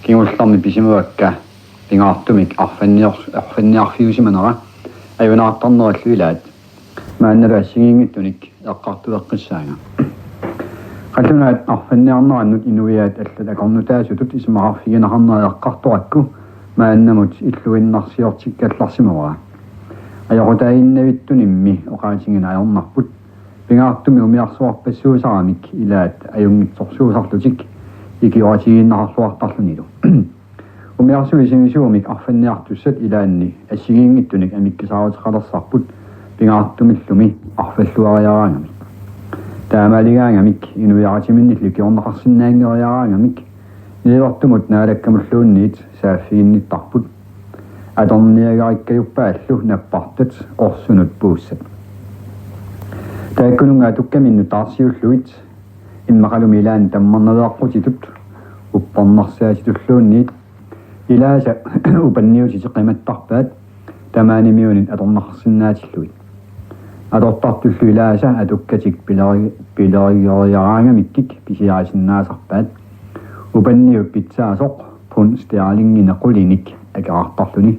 Kingullarmi pisimuakka pingaartumik arfanniarfiusimanera ayunaartarnerallu ilaat maannalaassingiingittunik eqqartuleqqissaanga qallunaat arfanniarnerannut inuiaat allat akornutaasutut ismaqarfiginaqarnera eqqartorakku maannamut illuinnarsiortikkallarsimavara ajaqutainnavittunimmi oqaatingina ajornarput pingaartumi umiarsuarpassuusaramik ilaat ajungitsorsuusarlutik ikioratiginnaqarluartarlunilu umiarsuisimisuumik arfanniartussat ilaanni assigiingittunik amikkisaarutiqalersarput pingaartumillumi arfalluariaraangamik taamaligaangamik inuiaratiminnilu kiornaqarsinnaangeriaraangamik niivertumut naalakkamulluunniit saaffiginnittarput atorniagarikkajuppaаллу наппартат орсунут пууссат тааккунунгаа туккаминну таарсиуллуит иммақалуми илаан таммарнавеаққутитут уппарнарсаатитуллуунниит илааса упанниутити қиматтарпаат тамаанимиунит аторнақарсинаатиллуит адортартуллу илааса атуккатик пилариориараангамиккик писиарисиннаасарпаат упанниуп питсаасоқ пун стерлингина қулиник акаартарлуни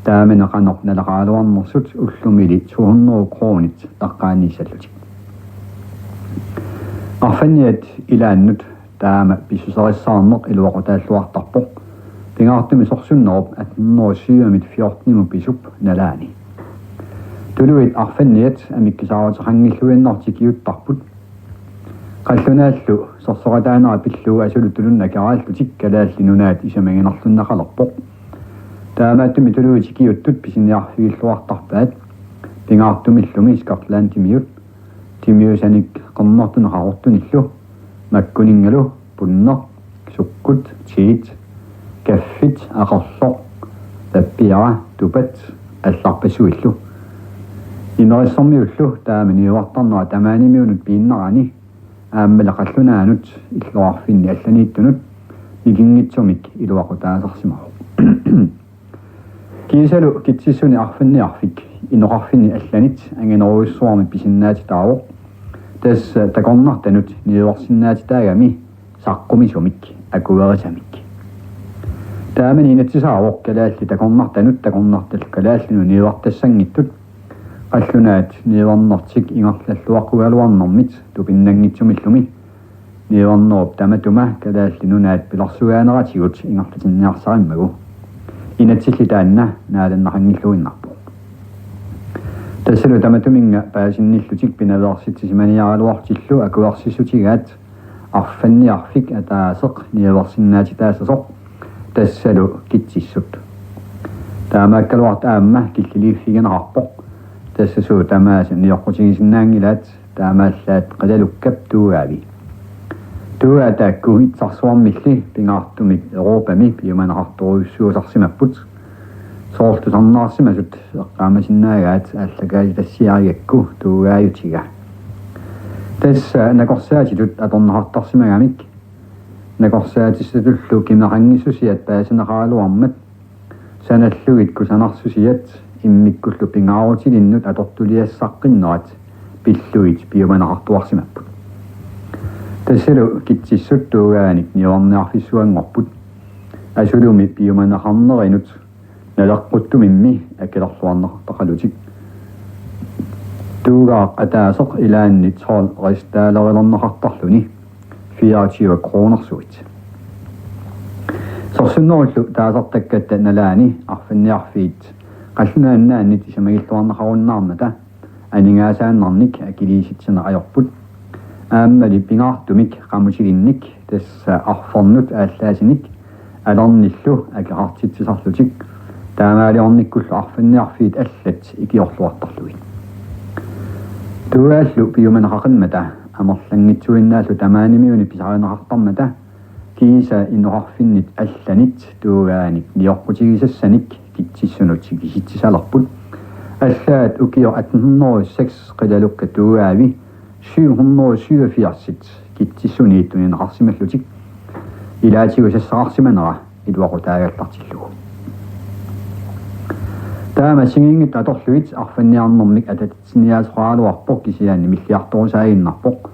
тааминеқанер налақаалуарнерсут уллумили 200 кроонит таққааниссаллутик арфанниат илааннут таама писсусериссаарнеқ илуақутааллуартарпоқ пингаартуми сорсуннеруп 1807 писуп налаани тулуит арфанниат амиккисааруутеқангиллуиннартикиуттарпут қаллунааллу сорсоратаанера пиллуу асулутулунна карааллутик калааллинунаат исамагинарлуннақалерпоқ таамааттуми тулуутикиуттут писинниарфигиллуартарпаат пингаартумиллуми скотландтимиут тимиусаник қорнортунеқарортуниллу маккунингалу пуннер суккут тиит каффит ақарлоқ таппиара тупат алларпасуиллу инерissормиуллу тааманиуартарнера тамаанимиунут пииннерани ааммалақаллунаанут иллуарфинни алланииттунут игингитсумик илуақутаасарсимару кисалу китсиссуни арфанниарфик инеқарфинни алланит ангинеруйссуарми писиннаатитааво тас такорнартанут ниуарсиннаатитаагами саққумисумик акуверисамик таамани инатсисаароқ калаалли такорнартанут такорнартал калааллину ниуартассангиттут аллунаат ниуарнартик ингарлаллуаққугалуарнэрмит тупиннангитсумиллуми ниуарнеруп таматума калааллинунаат пиларсугаанератигут ингарлатинниарсариммагу инатсилли таанна нааланнақангиллуиннарпу тассалу таматуминга паасинниллутик пинаверситсиманиаралуартиллу акуарсиссутигаат арфанниарфик атаасеқ ниаверсиннаатитаасасоқ тассалу китсиссут таамааккалуарт аамма киллилииффигенеқарпоқ тассасуу тамааса ниоққутигисиннаангилаат таамааллаат қалалуккап тууаави туаатаакку итсарсуармилли пингаартумик европами пиуманеқарторуйуссуусарсимаппут соортусарнаарсимасут эққаамасиннаагаат ааллагаали тассиариакку тууааютига тасса накорсаатитут аторнеқартарсимагамик накорсаатиссатуллу кимеқангиссусиат паасинеқаалуармат саналлугит кусанарсусиат иммиккуллу пингаарутилиннут атортулиассаққиннерат пиллуит пиуманеқартуарсимаппут тассалу китсиссут туugaanik ниорниарфиссуангорпут асулуми пиуманеқарнеринут налеққуттумимми акиларлуарнеқартақалутик туugaa атаасеқ илаанни трол ристаалерилернеқартарлуни 24 кроонерсуит сорсуннеруллу таасартаккатта налаани арфанниарфиит қаллунааннааннит исамагиллуарнеқаруннаарната анингаасааннарник акилииситсина ajorput ааммали пингаартумик qamutiginnik тасса арфорнут ааллаасиник аларниллу акеқартитсисарлутик таамаалиорниккуллу арфанниарфиит аллат икиорлуартарлуит туааллу пиуманеқақиммата амерлангитсуиннааллу тамаанимиуни писаринеқартармата кииса инеқарфиннит алланит туugaaник ниоққутигисассаник китсиссунут киситсисалерпут аллаат укио 1806 қилалукка туugaavi 787 китсиссунииттунинеқарсималлутик илаатигу сассақарсиманера илуақутаагаллартиллугу таама сингингит аторлуит арфанниарнэрмик ататсиниаасораалуарпоқ кисиаани миллиарторусаагиннарпоқ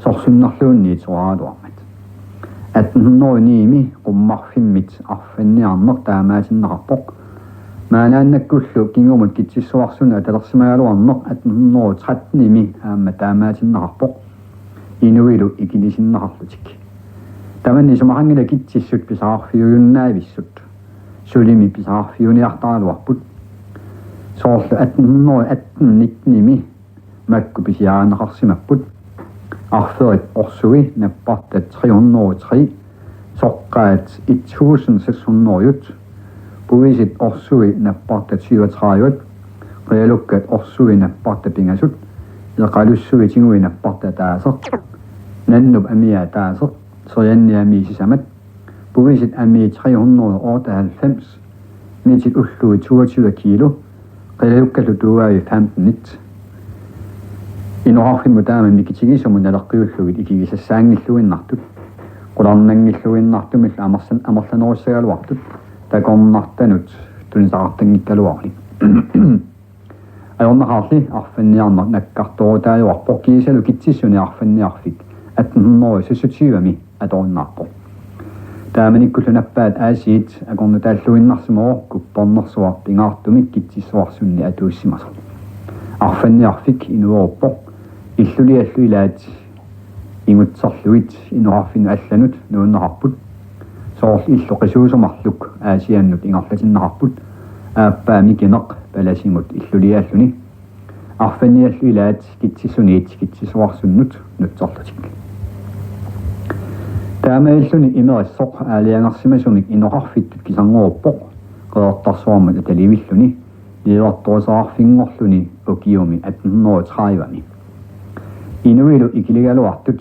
сорсуннарлуунниит сораалуармат 1809 qummarfimmit arfanniarneq taamaatinneqarpoq maaнааннаккуллу кингумут китсиссуарсуна талерсимагалуарнеқ 1813 аама таамаатиннеқарпоқ инуилу икилисиннеқарлутик таманни сумахангила китсиссут писаарфиуюннаависсут сулими писаарфиуниартаалуарпут соорлу 1818 макку писиаанеқарсимаппут арферит орсуи наппартат 303 соққаат 1600 Puisit orsui nappartat 37 realukkat orsui napparta pingasut ilqalussui tingui napparta taaser nannub amia taaser soyanni ami sisamat puisit ami 398 mitit ullui 22 kilo realukkat tuai 15 inorarfimmu taama mikitigissumun alerqiulluit ikigisassaangilluinnartut qularnangilluinnartumilla amerlanerussagaluartut takornartanut tunisaqartangikkaluarni ayornaqarli arfanniarner nakkartorutaajuarpoq kiisalu kitsissuni arfanniarfik 1877 atorunnaarpoq taamanikkullu nappaat aasiit akornu taalluinnarsimoo kuppornersuar pingaartumik kitsissuarsunni atuussimaso arfanniarfik inuorpoq illuliallu ilaat ingutserluit inuarfinu allanut nuunneqarput soorl illuqisuusumarluk aasiannut ingarlatinneqarput aappaamikineq palasimut illuliaalluni arfanniallu ilaat kitsissuniit kitsisuarsunnut nutserlutik taamailluni imerissoq aaliangersimasumik inoqarfittut kisanguuppoq qeertarsuarmat atalivilluni liilertuusaarfingorluni ukiumi 1830 inuilu ikiligaluartut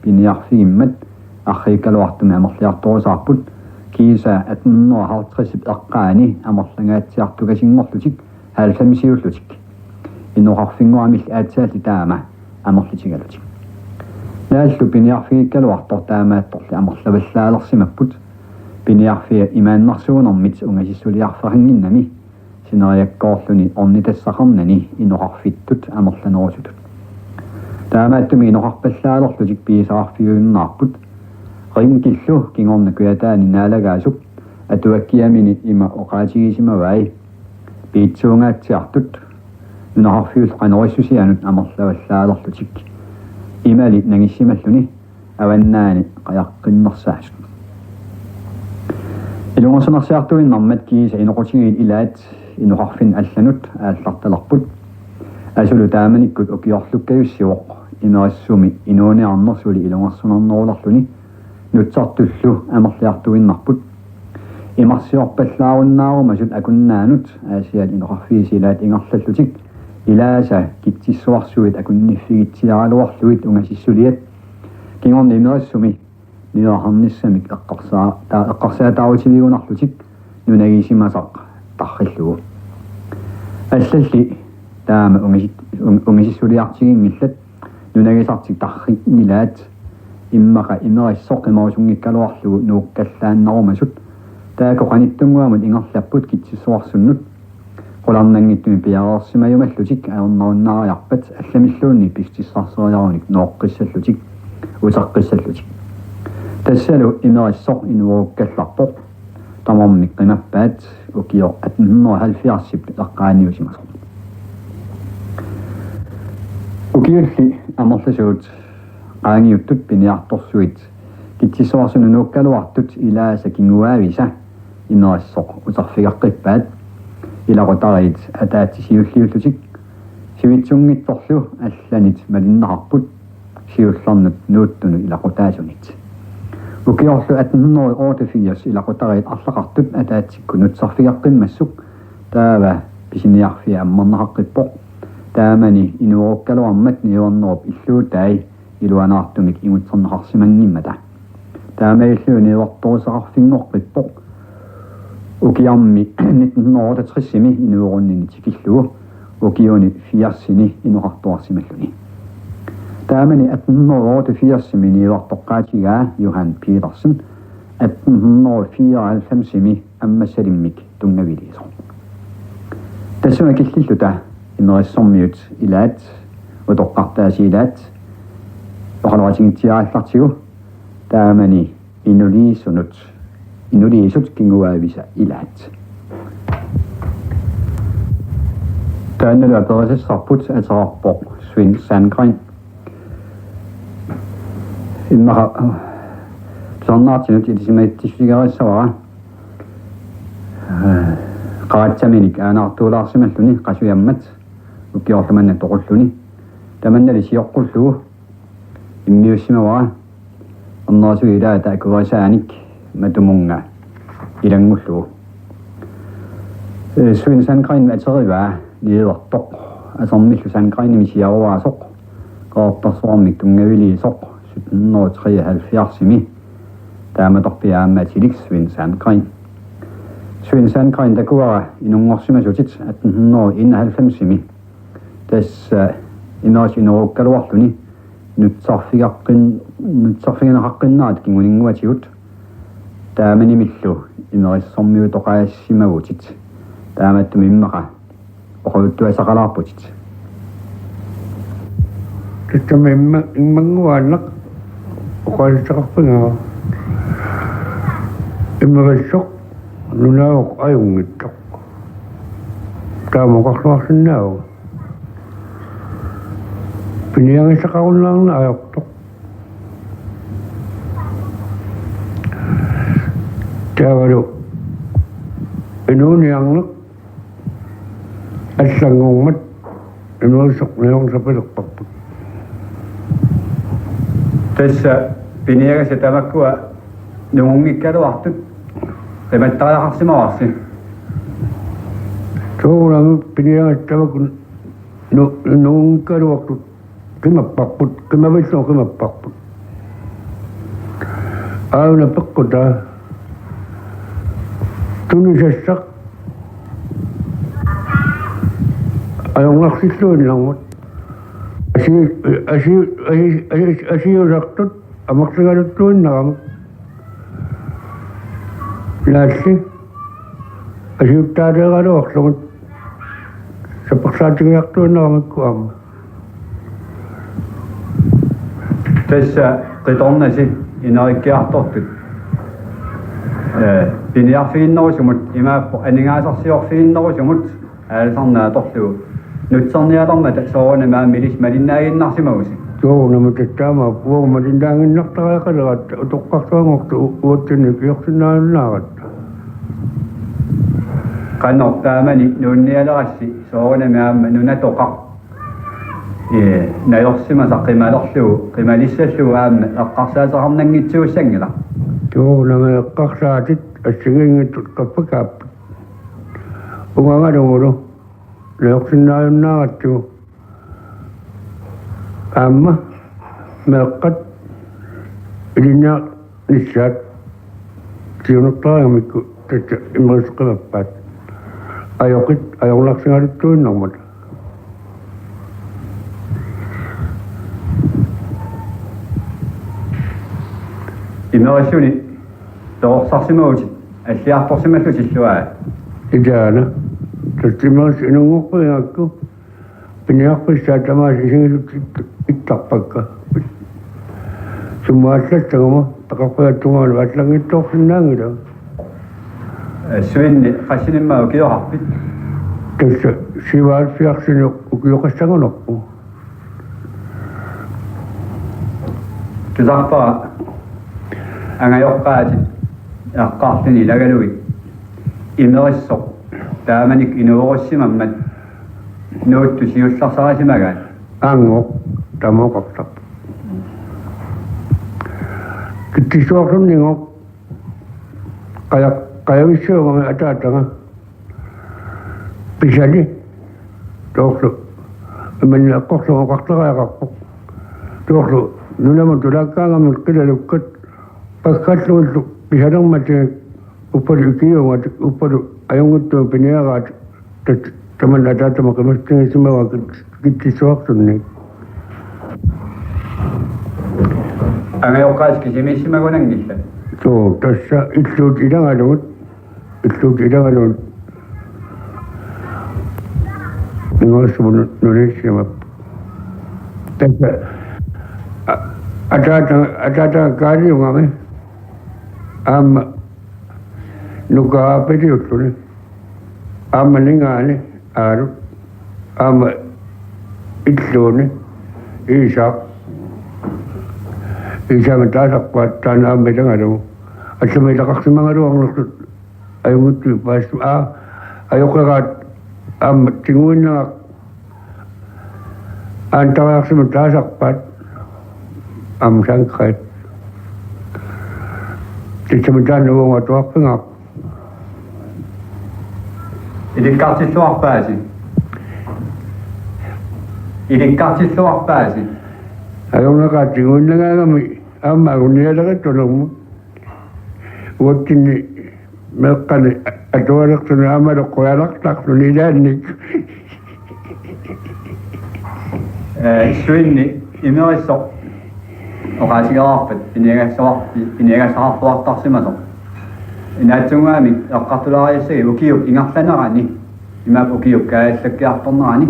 piniarfigimmat арриккалуартуми амерлиарторусаарпут кииса 1850 эққаани амерлангааtsiартугасингорлутик 90-сиуллутик инноқарфингуамил аатсаали таама амерлитигалутик нааллу пиниарфигиккалуартор таамаатторли амерлаваллаалерсимаппут пиниарфиа имааннарсуунэрмит унгасиссулиарферангиннами синериаккоорлуни орнитассақарнани инноқарфиттут амерланерусутут таамааттуми инноқарпаллаалерлутик пиисаарфиуиннаарпут римкиллу кингорна куятаани наалагаасуп атуаккиамини има оqaатигисимавай пиитсуунгаатсиартут нунарфиул qanorisusианут амерлаваллаалерлутик имали нагиссималлуни аваннаани қаяққиннерсаасут илунгорсунарсиартуиннармат кииса иноқутигиит илаат иноқарфин алланут аалларталарпут асулу тааманиккут окиорлуккаюссиоқ имериссуми инуунеарнерсули илунгорсунарнеруларлуни нутсартуллу амерлиартуиннарпут имарсиорпаллааруннаарумасут акуннаанут аасиал инеқарфиисилаат ингерлаллутик илааса китсиссуарсуит акунниффигитсиаралуарлуит унгасиссулиат кингорни имериссуми ниоарнissamик эққарсаатаарутивигунарлутик нунагисимасақ тарриллугу аллалли таама унгасиссулиартигингиллат нунагисартик тарригнилаат иммаqa имериссоқ имарусунгиккалуарлугу нууккаллааннарумасут таакоқаниттунгуамут ингерлаппут китсиссуарсуннут qulарнангиттуми пиареерсимаюмаллутик аернаруннаариарпат алламиллуунни пистиссарсериаруник нооққиссаллутик утеққиссаллутик тассалу имериссоқ инууккалларпоқ тамармик қимаппаат укио 1870 эққааниусимасо укиулли амерласуут qaangiuttut piniartorsuit kitsissuarsunu nuukkaluartut ilaasa kinguaavisa imerissoq uterfigaqqippaat ilaqutariit ataatisiulliullutik sivitsungittorlu allanit malinnaqarput siullarnut nuuttunu ilaqutaasunit ukiorlu 1888 ilaqutariit arlaqartut ataatsikku nutserfigaqqimmassuk taava pisiniarfia ammarnaqaqqippoq taamani inuurukkaluarmat niuarnerup illuutaai iluanaartumik imutserneqarsimangimata taamailluuni iuartorusaqarfingorqippoq ukiarmi 1968 inuurunnini tikillugu ukiuni 80 inuqartuarsimalluni taamani 1888 iuartoqqaatigaa Johan Petersen 1894 аммассалиммик тунгавилисо тассуна киллиллута имерисsormiut илаат утоqqartaasilaat oqaluatigitsiaraallартигу таамани inuliisut kinguaavisa ilaat. Tønnel er perisissarput aterarpoq Svend Sandgren. Imma sonnaartinut itisimaittisfigerissavara. Qaataminik aanartuulaarsimalluni qasuiammat ukiorlumanna toqulluni. Tamannali siorqullugu immiussimavara. Annasu ila taakuvasaanik matumunga ilangullugu. Svend Sandgren ateriva lidertoq asormillu Sandgren misiaruaasoq qaortarsuarmik tungaviliisoq 1773 taamatorpiaammaatilik Svend Sandgren. Svend Sandgren takuara inungorsimasutit 1891 tässä inaasinurukkaluarluni nutsarfiganaqaqinnaat kinguninguatigut taamanimillu inerissormiutoqaassimagutit taamattum immaqa oquttuasaqalaarputit. Tämä immanguaanaq oqaalisaqarpungaa immarissoq nunaoq ajungittoq taamoqarluarsinnaagu piniangisaqarullaarna ajortoq taavalu inuuniarneq аллангууммат инуисоқниорсапилерпарпут tässä piniagasa tamakkua nungungikkaluartut qimаттариақарсимаварси тоолами пиниагас тамакку нungungikkaluартут qimapparput qimavilloo qimapparput аавна пеққута тунисассақ ajungarsissuunnermut asiusartut amaqsigaluttuinneramut laalli asiuttaateeraluorlugut sapaqsaatigiartuinneramikku aama tässä qitornasi inerikkiartortut piniarfiinnerusumut imaappo aningaasarsiorfiinnerusumut aalsarnaatorlugu nutsernialermat soorunama milis malinnaaginnarsimagusi soorunama tattaama puumalinnaanginnartariaqalerat utoqqarsuangortu uutsinnik iorsinnaanunaarat qannortaamani nuunnialerassi soorunamaamma nunatoqaq najorsimasaq qimalerlugu qimalissalluu aamma eqqarsaasaqarnanngitsuussangila soorunama eqqarsaatit assigiingittut qappakaapput ungangalungulu leoqsinnaajunnaarattugu aamma meeqqat ilinna nissaat tiunertariamikku tatsa immerisqimappaat ajoqit ajorlarsingaluttuinnermut immerissuni toorsarsimagutit аллиарторсималлутиллуаа itaana tastimaas inungorpigaakku piniarpissaatamaas isigilut ittarpakka sumaallassaguma taqarpigattungaanu allangittoorsinnaangila Svend qassinimmaa ukiorarpit tassa sivaatfiarsinu ukioqassagunerpu tusarpaa angajoqqaatit eqqaartuni lagaluit imerissoq taamanik inuorussimammat nuuttu siullarsarasimagaan aangoq tamoqartarp kittisuarsunningoq qayavissuungami ataatanga pisali toorlu imanni eqqorlugoqartariaqarpoq toorlu nunama tulaakkaangamut qilalukkat pakkalluullu pisalermati uppalu ikiungat uppalu ajunguttu piniagaat taman ataatama qimastingisimava kittisuarsunni angajoqqaaski simissimagунангилла too tassa illuut ilangalugut ningorsumut nulissimap tassa ataata kaaliungami Amma nuka peti uttuni. Amma ningani aru. Amma itluni. Isa. Isa mentasak kuatan amma dengaru. Asal kaksi mangaru ang nusut. Ayo mutu pas ayo kagat amma tinguin na antara sementara pat am sangkait. Di sementara nunggu waktu apa ngap. Il est quartier soir pas ici. Il est quartier soir pas ici. Ayo nak tinguin na nga kami. Amma kunya na katulong mo. Waktu ni melkan atau anak sana ama do koyak tak sunidanik. Syinni imerisso. Okaasigaarpat piniagasaarpuartarsimaso. Inaatsungaami eqqartulaariassagi ukiup ingarlanarani imaap ukiup kaassakkiartornerani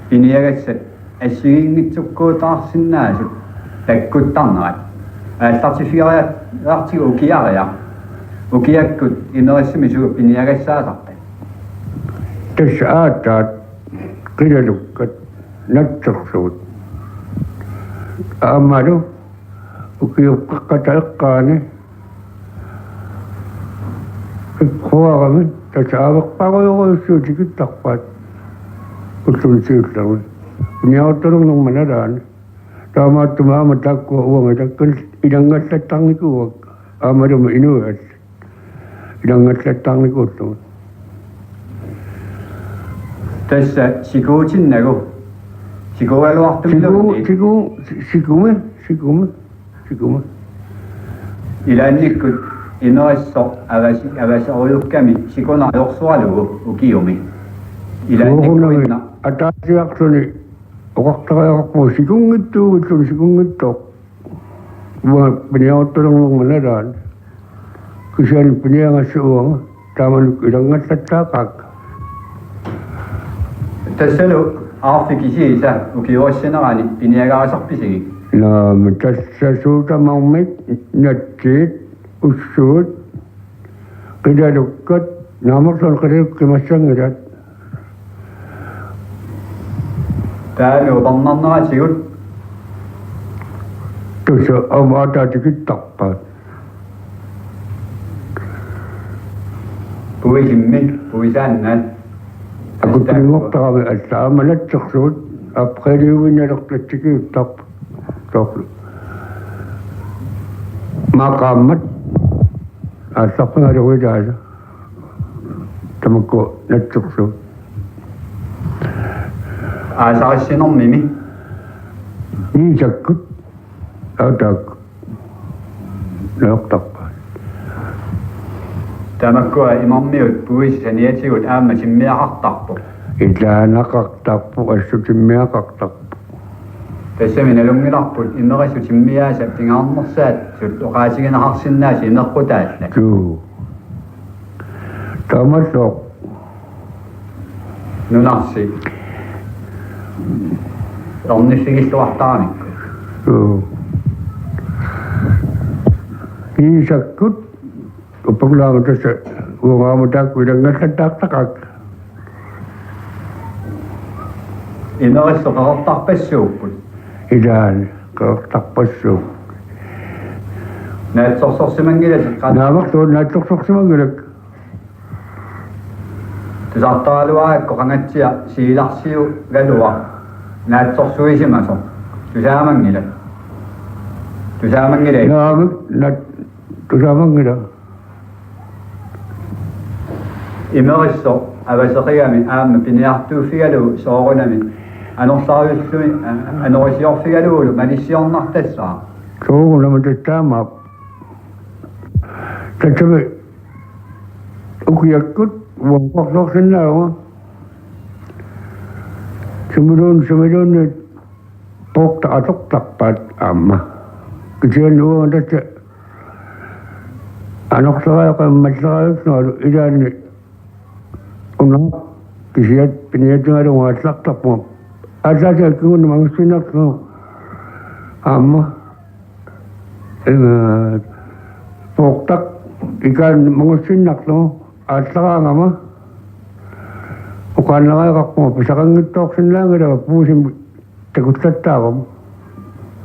piniagassat assigiingitsukkuutaarsinnaasut takkuttarnerat aallartifiariartigu ukiaria ukiakkut imerissimi piniagassaatarta Tässä aataat kirjalukkat natsorsuut. Amadu ukiukkakatalekkaani huoramin tässä avakparojoisuutikin tappaat kutsun siirtämään. Minä ottanut nummanadaan. Taamattuma amatakkua uomatakkan idangatlattangiku amaduma inuas. Idangatlattangiku. Tässä sikuutinnagu sikualuartumiluni sikume ilaannikkut inerisso avasoriukkami sikunariorsualugu ukiumi ilaannikkuinna ataasiaqsuni oqartariaqarpu sikungittuugitsun sikungittoq uanga piniaottornermanaraan kisiani piniangassu uanga taamanuk ilangallattaaqaakka Tassalu aafikisiisa ukiuassinarani piniagaasarpisigi. No, tässä suutamammit nattiit ussuut qidalukkat naamarsan qidalukkimassangirat. Taami uparnarneratigut Tuossa amaataatikit tappaat. puisaannat Akutringoqtarami assaamanatsersuut apqaliuvinalortatsikii torlu. Maqaammat aassarpingalugidaasa tamakku natsersuut. aasarissinermimi Niisakkut autaakku naortarpaat. tamakkua imarmiut puisaniatigut aamma simmiaqartarpu. Ilaanaqartarpu assutimmiaqartarpu. Tässä minä lungilarput imerisu simmiaasa tingaarnersaat sut oqaasiginaqarsinnaasi ineqqutaalla. Juu. Tamasoq Nunarsi ornissigistuartaramikku. juu. Niisakkut upaglaama tässä uungaamutaakku ilangallattaaqtaqak. Imerissu qarortarpassuupput. Ilaani qartarpassuuk. Naatsorsorsimangilasit Naamaqtuun naatsorsorsimangilak. tusartaraluaakko qangatsia siilarsiu galua naatsorsuisimaso tusaamangila Naamik tusaamangila. imerissu avaseqigami aamma piniartuufigalu soorunami anorsaariussumi anorisiorfigaluulu malissiornartassaa Soorunama tattaamaap. Tatsami ukiakkut uanqorsorsinnaawa. Sumilun pokta atoqtarpaat aamma. Kisian uanga tässä anoqsaraaqammassaraayusnaalu ilaanni una kisiat piniatungaluungaallaqtarpuma asaasiakkugunna mangissinarlu aamma poktak ikan mengusinaak no at nakangama ukan nakakakmo pisakang itok sinlang ito pusin tagutatawam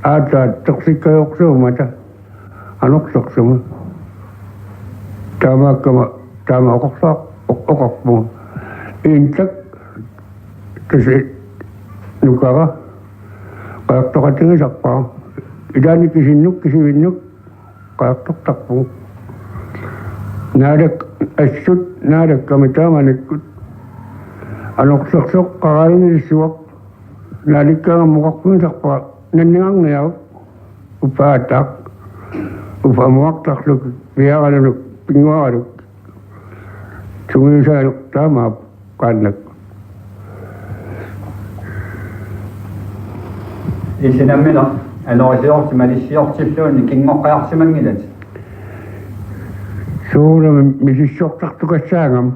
at toksik kayo kso mata anok sokso tama koksak okak mo intak kasi nukaka kayak tokatingin sakpa idani kisinuk kayak tok po nadak asut nadak kami tama nikut anok sok kakain isuwak nadik ka mukak mo sakpa nanyangang ngayaw upatak upamuak takluk biya ka na pingwaruk sungi sa tama kanak isinamina anorisortimalisisiortilluunni kingoqqaarsimangillat suurama misissortartukassaangam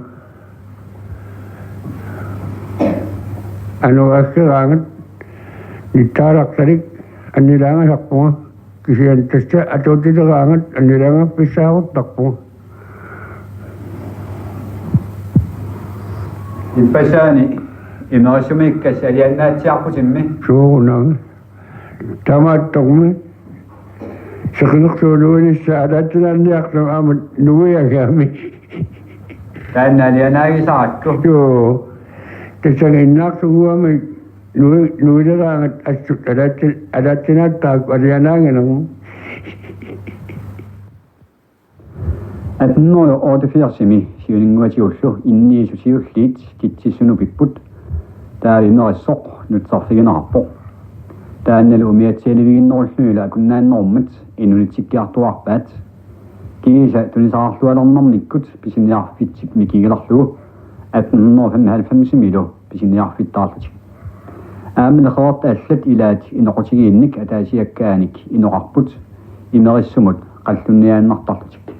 anuakkeraangat nittaalaqtalik annilaangasarpunga kisian tassa atuutiteraangat annilaangappissaaruttarpunga ippasaani imerisumiikkas aliannaatiarputimmi suurunanga tamaattormi seqinersuuluunissa alaattilaanniaqlu aama nuiagaami taannaalianaagisarakku joo tassanginnaarsuguami nuileraangat assut alaattinaattaakku alianaanganarmu atnnoyo 88 siuninguatiullu inniisusiulliit kitsissunupipput taavimerissoq nutsarfiginarappoq taannalu umiatsialiviginnerulluila akunnaannerummat inunitikkiartuarpaat kiisa tunisararlualernermikkut pisiniarfitsik mikigilarlugu 1895 milu pisiniarfittaarlutik aamilaqerta allat ilaat inoqutigiinnik ataasiakkaanik inoqarput imerissumut qallunniaannartarlutik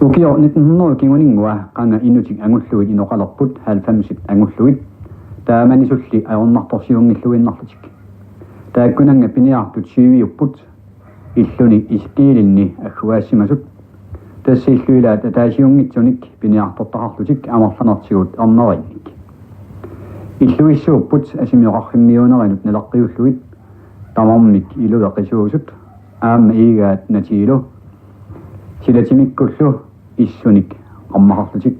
ukio 1900 kinguningua qanga inutik angulluit inoqalerput 90 angulluit taamanisulli ajornartorsiungilluinnarlutik taakkunanga piniartut siiviupput illuni iskiilinni agguaassimasut tassilluilaat ataasiungitsunik piniartortaqarlutik amarlanertigut ernerinnik illuissuupput asimioqarrimmiuneranut nalaqqiulluit tamarmik iluveqisuusut aamma iigaat natiilu silatimikkullu issunik qammaqarlutik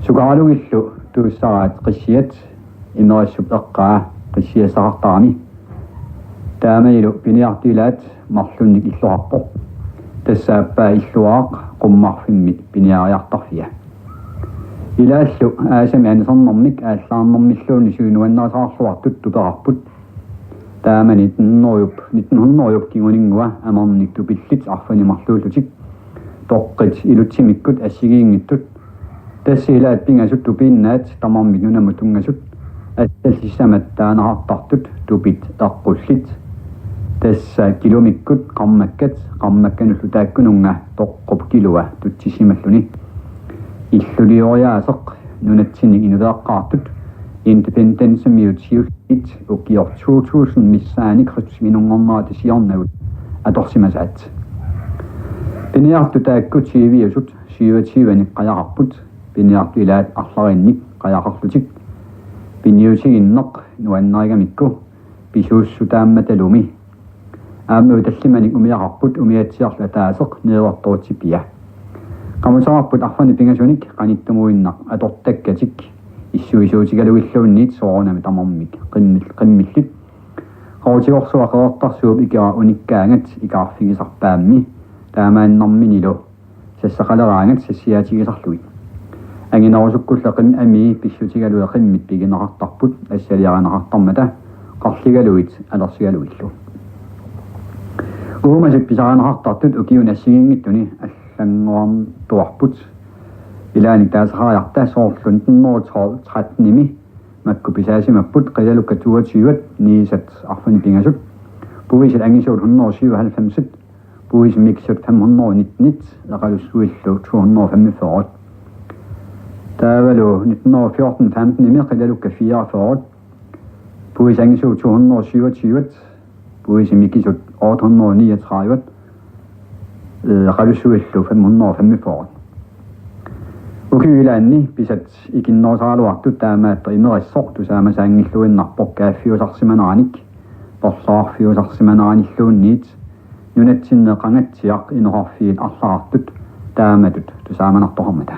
suqaralugillu tuussaraat qissiat imerissut eqqaa qissiasaqartarami taamanilu piniartilaat marlunnik illuarpoq tassaappaa illuaaq qummarfimmit piniariartarfia ilaallu aasami anisernermik aallaarnermilluunni suinuannerasaarluartut tuperarput taamani 1900 kinguningua amarnik tupillit arfanimarluullutik toqqit ilutsimikkut assigiingittut tassilaat pingasut tupinnaat tamarmik nunamutungasut assalissamat taanartartut tupit taqqullit tassa kilomikkut qammakkanullu taakkununga toqqop kilua tuttisimalluni illulioriaaseq nunatsinnik inuleeqqaartut independence mutual it ukior 2000 missaani kristusminungernaati siornagut atorsimasaat piniartu taakkut siiviusut siivatsiivani qajaqarput piniartu ilaat arlarinnik qajaqarlutik piniutiginneq nuannerigamikku pisuussu taammatalumi aammu tallimanik umiaqarput umiatsiarla taaseq neevertootipia qamusararput arfani pingasunik qanittumuinnaq atortakkatik issuisuutigaluilluunniit soorunami tamarmik qimmillit qawtigorsuaqertarsuup ikara unikkaangat ikarfigisarpaammi taamaannarminilu sassaqaleraangat sassiaatigisarluit anginarusukkуллaqim ami pissutigaluе qimmit piginaqartarput assaliaranaqartarmata qarligaluit alersigaluillu uumasuk pisaranaqartartut ukiun assigingittuni аллангуарн туарпут илааник таасараярта соорлун 1913 макку писаасимаппут қиалукка 22 нисат арфани пингасут puisat angisut 197 puis mixut 519 laqalussuillu 245 taavalu 1914 15 imi qilalukka 44 puis angisut 227 puis mixut 839 qalusuillu 545. Ukiulaanni pisat ikinnoosaaluartut taamaatto imerissoq tusaamasaangilluinnarpoq kaaffiusarsimanaanik porsaarfiusarsimanaaanilluunniit nunatsinneqangatsiaq inerarfiit arlaartut taamatut tusaamanartormata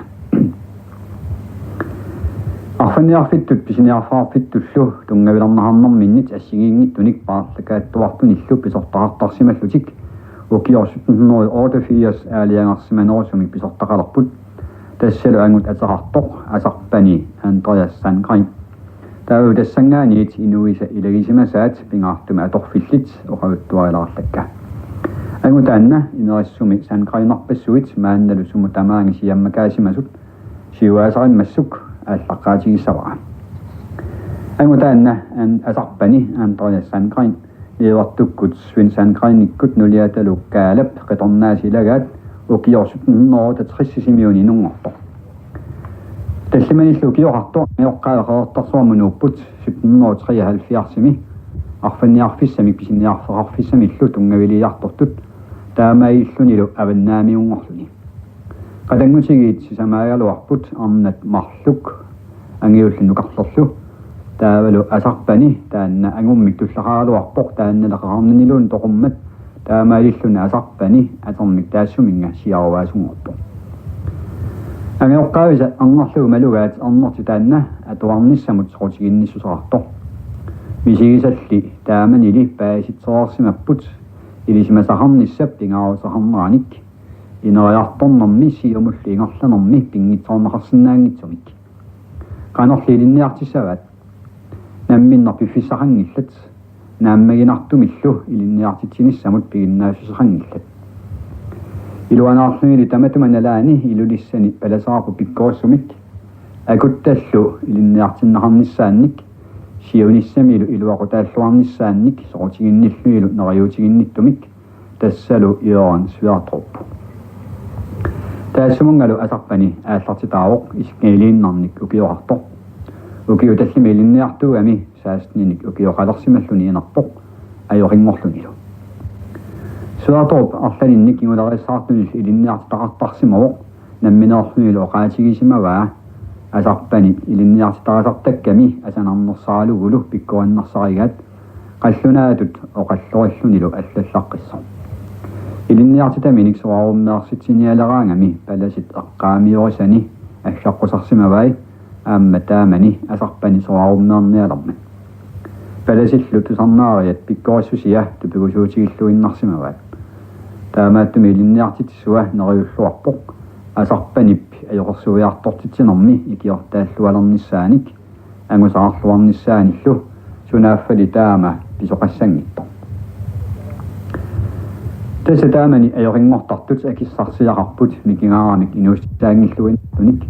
arfaniarfittut pisiniarfaarfittullu tungavilarnararnerminnit assigiingittunik paarlakaattuartunillu pisortaqartarsimallutik ukiorsuttennori 88 aaliangarsimanorusumik pisortaqalerput tassalo angut atarartoq asarpani Andreas Sandgren taavu tassangaaniit inuisa ilagisimasaat pingaartuma atorfillit oqavuttuarilaarlakka angutaanna inerissumi Sandgrenarpassuit maannalu sumu tamaangisiammakaasimmasut siuaasarimassuk allaqaatigissaraa angutaanna asarpani Andreas Sandgren liivartukkut Sven Sandgrenikkut nuliatalukaalap qitornaasilagaat ukiorsuttennoro 60 nungortoq taslimanillu ukiorartoq meoqqaaqertarsuarmunuupput 1773 arfanniarfissamik pisiniarferarfissamillu tungaviliartortut taamaillunilu avannaamiungorluni qatangutigiit sisamaayaluarput arnat marluk angiullunuqarlerlu taavalu asarpani taanna angummik tullaqaaluarpoq taannalaqararnaniluun toqummat taamaalilluna asarpani atermik taassuminga siaruvaasungorpoq angeoqqaavisa arnerlugu malugaat arnerti taanna atuarnissamut soqutiginnissusarartoq misigisalli taamanili paasitserarsimapput ilisimasaqarnissap pingaarusaqarneraanik ineriartornermi siumulli ingerlanermi pingitsoornaqarsinnaangitsumik qanerli ilinniartissavaat namminner piffissaqangillat naammaginartumillu ilinniartitsinissamut piginnaasusaqangillat iluanaarlunili tamatumanalaani ilulissani palasaapu pikkorussumik akuttallu ilinniartinnaqarnissaannik siunissamilu iluaqutaalluarnissaannik soqutiginnilluilu neriutiginnittumik tassalu ioran sviartorpu taassumungalu asarpani aallartitaaroq isqiliinnarnik ukioqartoq ukiu tallimi ilinniartuami saastninik ukioqalersimalluni inerpoq ajoqingorlunilu sviartorp arlaninnik ingularissaartunil ilinniartitaqartarsimaroq nammineerlunilu oqaatigisimavaa asarpani ilinniartitaqasartakkami asanarnersaalugulu pikkuannersarigaat qallunaatut oqallorillunilu allallaqqissor ilinniartitaminik soarummeersitsinialeraangami palasit eqqaamiorissani allaqqusarsimavai aamma taamani asarpani soarummeernialerman palasillu tusarnaariat pikkorissusia tupigusuutigilluinnarsimavaat taamaattumi ilinniartitissua neriulluarpoq asarpanip ajoqersuviartortitsinermi ikiortaallualernissaanik angusaqarluarnissaanillu sunaaffali taama pisoqassangittor tassa taamani ajoqingortartut akissarsiaqarput mikingaaramik inuustaangilluintunik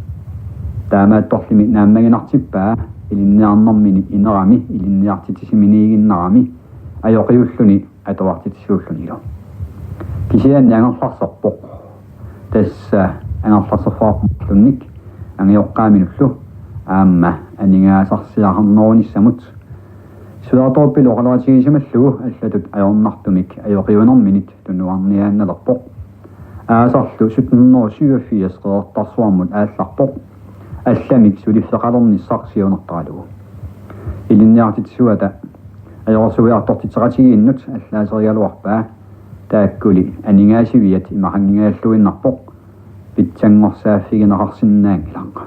taamaattorlimi naammaginartippaa ilinniarnermini inerami ilinniartitissiminiiginnarami ajoqiulluni atuartitissuullunilu kisianni angerlarserpoq tassa angerlarserfaarpunnik angioqqaaminullu aamma aningaasarsiaqarnerunissamut sviartorpilu oqalaatigisimalluu allatut ajornartumik ajoqiunerminit tunuarniaannalerpoq aasarlu 1787 qeertarsuarmut aallarpoq allamik sulifeqalernissarsiunertaralugu ilinniartitsuata ajorsuviartortitseqatigiinnut allaaserialuarpaa taakkuli aningaasiviat imaqangingaаллуиннарpoq pitsanngorsaaffigineqarsinnaangilanqa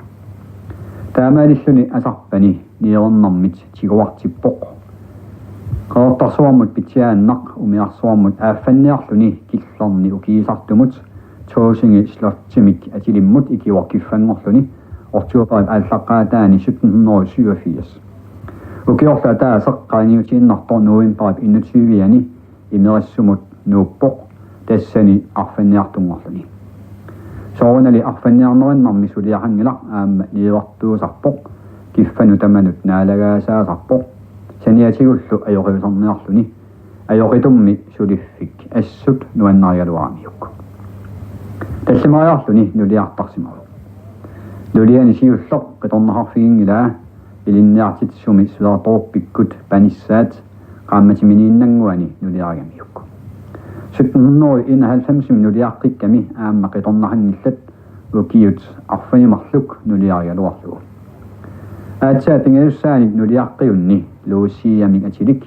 taamaalilluni asarpani niерnermit tiguartippoq qeertarsuarmut pitsiaannaq umiarsuarmut aaffanniarluni killerni ukiisartumut toosingi slottimik atilimmut ikiuarkiffangorluni ortuuqarit aallaqqaataani 1787 ukiorla taaseqqaaniutiinnartor nuimparip innutsiviani imerissumut nuuppoq tassani arfanniartungorluni soorunali arfanniarnerinnarmi suliaqangilaq aamma niivartuusarpoq kiffanu tamanut naalagaasaasarpoq saniatigullu ajoqiusarniarluni ajoqitummi suliffik assut nuannarialuaramiyuk tassimariarluni nuliartarsimaru luliani siulloq qitornaqarfigingilaa ilinniartitsumi sviartorpikkut panissaat qaammatiminiinnanguani nuliaragamiyuk 1791 нулиаққикками аама қиторнарангиллат укиут арфанимарлук нулиариалуарлугу аатсаа пингаюссааник нулиаққиунни луусиамик атилик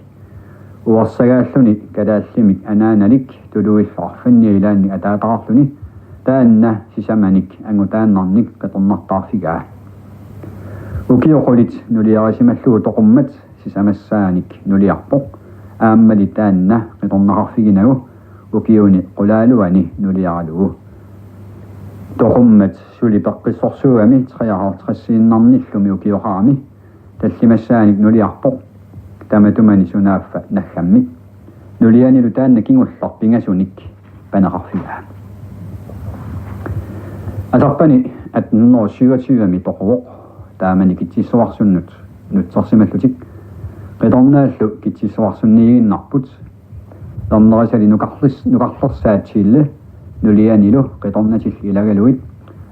уарсагааллуни калааллимик анааналик тулуиллаарфанни илаанник атаатақарлуни таанна сисаманик ангутааннарник қиторнартаарфигаа укиоқолит нулиарисималлугу тоқуммат сисамассааник нулиарпоқ ааммали таанна қиторнақарфигинагу укиуни qulaaluani нулиаралугу тоқуммат сули пеққиссорсууами 53-сииннарниллуми укиохаами таллимассааник нулиарпоқ таматумани сунааффа наггаммик нулианилу таанна кингулларпингасуник панақарфигаа атарпани 1827ми тоқуоқ таамани китсиссуарсуннут нутсарсималлутик қиторнааллу китсиссуарсунниигиннарпут торнерисали нукарлерсаатсиилле нулианилу қиторнатил илагалуит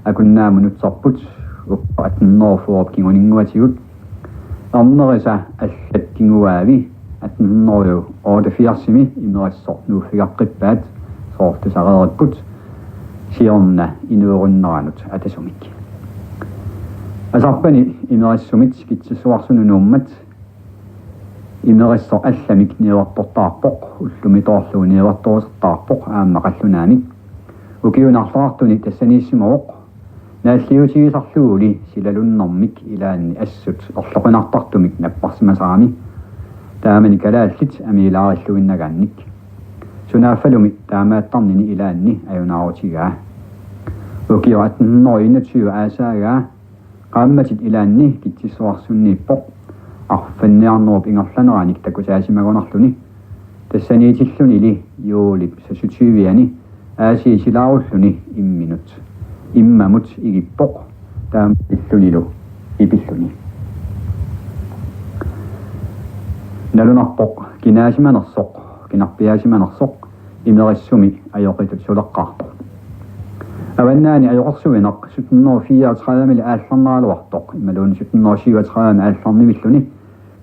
акуннааму нутсарпут уппа 18 кингунингуатигут торнериса аллат кингуаави 1888ми имерассор нууффигаққиппаат соортусареериппут сиорна инуеруннеранут атасумик асарпани имерассумит китсиссуарсуну нууммат имерассор алламик ниуартортаарпоқ уллумитоорлугу ниуарторусертаарпоқ ааммақаллунаамик укиунарлаартуни тассанииссимавоқ нааллиутигисарлугули силалуннэрмик илаанни ассут орлоқинартартумик наппарсимасаами таамани калааллит амилаариллуиннагаанник сунааффалуми таамааттарнини илаанни аюнаарутигаа укиуат 1921 аасаагаа qaammatit ilaanni kitsissuarsunniippoq arfanniarnerup ingerlaneraanik takutaasimagunarluni tassaniitilluni li yuulip sasutiviani aasiisilaarulluni imminut immamut igippoq taamillunilu ipilluni nalunarpoq kinaasimanersoq kinarpiaasimanersoq imerissumi ajoqitut suleqqaartoq аваннаани аёқарсуинақ 1734 аалларнералуартоқ ималуун 1737 аалларнивиллуни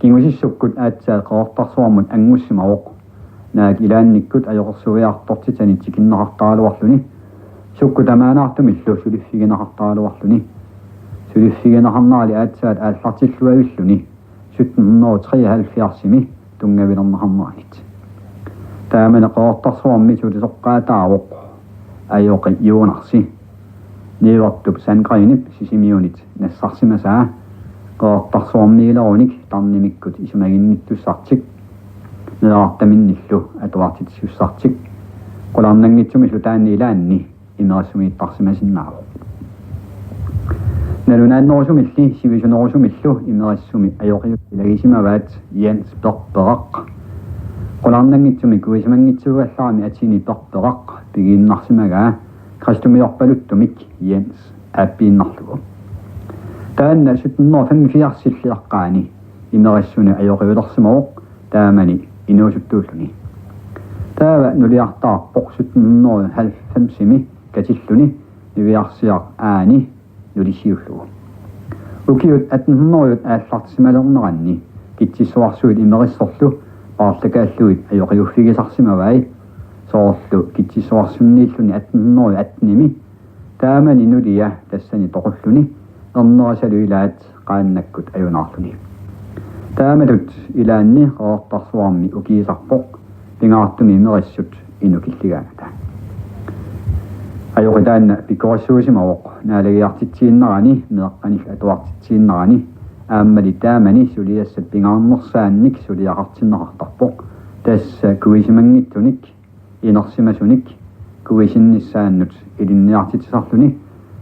кингусиссуккут аатсаа қеортарсуармут ангуссимавоқ наак илаанниккут аёқарсуиартортитани тикиннеқартаалуарлуни сукку тамаанаартумиллу сулиффигинеқартаалуарлуни сулиффигинеқарнерали аатсаат ааллартиллуавиллуни 1773ми тунгавилернеқарнеранит таамана қеортарсуарми сулисоққаатаавоқ аёқи юунарси ниуартуп санграйнип сисимиунит нассарсимасаа қеортарсуармиилеруник тарнимиккут исумагинниттуссартик неартаминниллу атуартитсуссартик qulарнангитсумиллу таанни илаанни имерасумииттарсимасиннаавоқ налунааннерусумилли сивисунерусумиллу имерассуми аёқиу илагисимаваат Jens Berberaq qulарнангитсуми куисмангитсугалларами атини Berberaq пигииннарсимагаа кристумиорпалуттумик Jens аппииннарлугу таанна 1785 имерассуни аёқивилерсимавоқ таамани инуусуттууллуни таава нулиартаарпоқ 1790ми катиллуни нивиарсиар аани нулисиуллугу укиут 1800 ааллартисималернеранни китсиссуарсуит имериссорлу паарлакааллуит аёқиуффигисарсимавай соорлу китсиссуарсуннииллуни 1818ми таамани нулия тассани тоқуллуни ернерасалу илаат qaannakкут аюнаарлуни таамалут илаанни қеортарсуарми укиисарпоқ пингаартуми имериссут инукиллигаагата аёқитаанна пиккорсуусимавоқ наалагиартитсииннерани меэққаник атуартитсииннерани ааммали таамани сулиассат пингаарнерсаанник сулиақартиннеқартарпоқ тасса куисимангиттуник инерсимасуник куисинниссааннут илинниартитсарлуни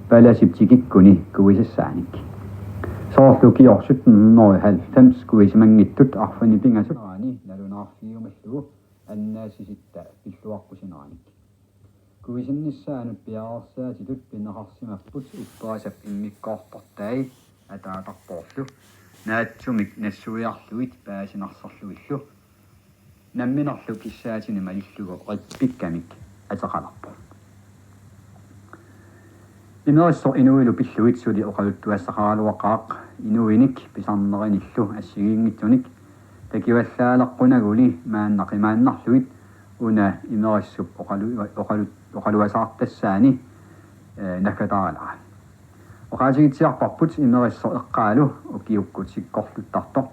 паласиптикиккуни куисассааник соорлу киор 1790 куисимангиттут арфани пингасулаани налунаарфиумаллугу аннаасиситта пиллуарпусинераник куисинниссаанут пиаарсаатитут пинеқарсимаппут уппаасап иммиккоортартай атаатарпоорлу наатсумик нассуиарлуит паасинарсарлуиллу намминарлу киссаатини малиллугу риппиккамик атеқаларпу имериссо инуилу пиллуит сули оқалуттуассақаралуақаақ инуиник писарнериниллу ассигиингитсуник такиваллаалаққунагули мааннақимааннарлуит una imerissuk oqaluasartassaani nakataala oqaatigitsiarparput imerisso eqqaalu ukiukkut sikkorluttartoq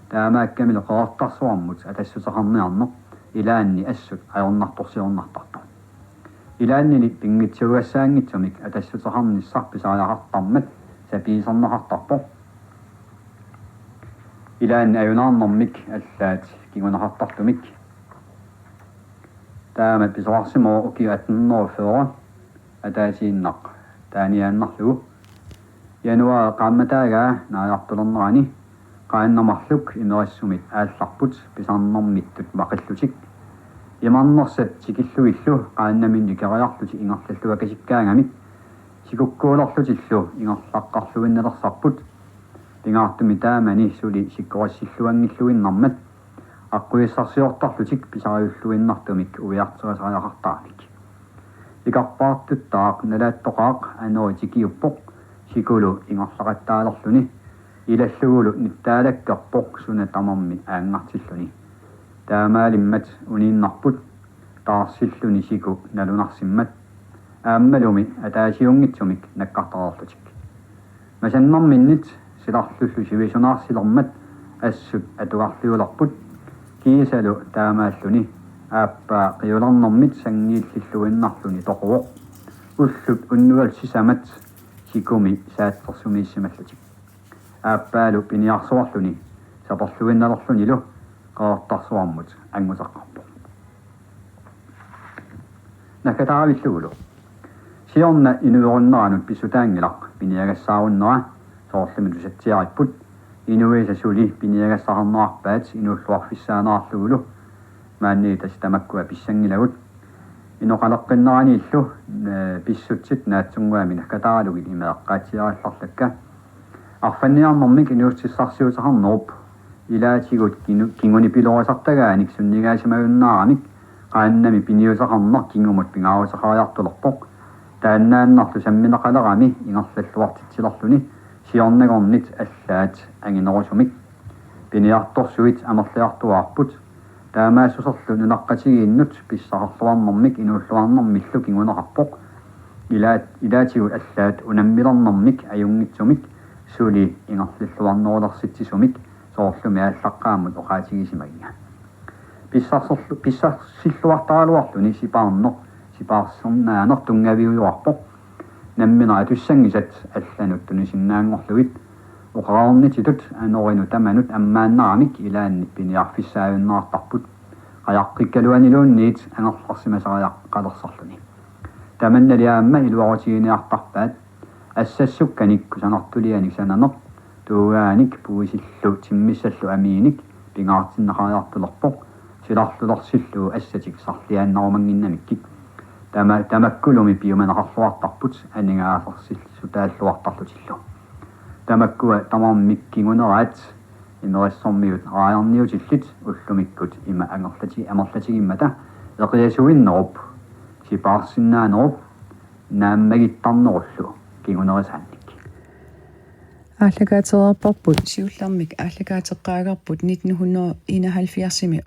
taamaakkamil qeertarsuarmut atassutaqarniarneq ilaanni assut ajornartorsiornartartoq ilaannili pinngitsiguassaangitsumik atassutaqarnissarpisaajaqartarmat sapiisarnaqartarpoq ilaanni ajunaarnermik allaat kingunaqartartumik taama pisoarsimoo ukiatnernerufeora ataasiinnaq taaniaannarlugu januaa qaamataagaa naajartulernerani qaannamarluk imerissumit aallarput pisarnermittut maqillutik imarnersat sikilluillu qaannamin ikeriarluti ingerlalluga kasikkaangamik sikukkuulerlutillu ingerlaqqarluinnelersaarput pingaartumi taamani suli sikkorassилluангиллуиннармат аққуиссарсиортарлутик писариуллуиннартумик уиартерасариақартаамик икарпаартуттаақ налааттоқаақ анеритикиуппоқ сикулу ингерлақаттаалерлүни илаллугулу ниттаалаккерпоқ суна тамарми аангартиллүни таамаалиммат унииннарпут таарсиллүни сику налунарсиммат ааммалуми атаасиунгитсумик наккартаарлутик масаннарминнит силарлуллу сивисунаарсилермат ассут атугарлиуларпут кисалу таамааллуни ааппаа қиуларнэрмит сангииллиллуиннарлуни тоқуоқ уллуп уннуал сисамат сикуми сааттерсумииссималлутик ааппаалу пиниарсуарлуни саперлуинналерлунилу қеэртарсуармут ангутаққарпо накатаавиллугулу сиорна инуеруннеранут писсутаангилақ пиниагассааруннера соорлуми тусатсиариппут инуисасули пиниагассаарнерарпаат инууллуарфиссаанаарлугулу маанни тастамаккуа писсангилагут иноқалеққиннеранииллу писсутсит наатсунгуами накатааралуги имеэққаатсиаралларлакка арфанниарнэрмик инуутсиссарсиутақарнеруп илаатигут кингуни пилорисартагааник суннигаасимагуннаарамик qaannami piniusaqarner kingumut pingaarusaqariartulerpoq тааннааннарлу самминеқалерами ингерллуартитсилерлүни сиорнагорнит аллаат ангинерусумик пиниарторсуит амерлиартуаарпут таамаассусерлу нунаққатигииннут писсақарлуарнэрмик инуллуарнэрмиллу кингунеқарпоқ илаатигу аллаат унаммилернэрмик аюнгитсумик сули ингерллуарнерулерситсисумик соорлуми ааллаққаамут оқаатигисимагига писсарсиллуартаралуарлүни сипаарнер сипаарсернаанер тунгавиуйуарпоқ намминера туссангисат алланут тунисиннаангорлугит оқараарнититут анорину таманут аммааннарамик илаанни пиниарфиссааюннеартарпут қаяққиккалуанилуунниит ангерларсимасариаққалерсарлуни таманналиаамма илуарутигиниартарпаат ассассукканикку санартулианик сананер туugaaник пуисиллу тиммиссаллу амииник пингаартиннеқариартулерпоқ силарлулерсиллу ассатик сарлиааннарумангиннамиккик тамаккулуми пиуманеқарлуартарпут анигаасерсиллу тааллуартарлутиллу тамаккуа тамармиккигунераат инериссормиут аярниутиллит уллумиккут има амерлатигиммата эқиасуиннеруп сипаарсиннаанеруп нааммагиттарнеруллу кигунерисаанник ааллагаатерерпарпут сиуллармик ааллагааteqqaagarput 1971-ми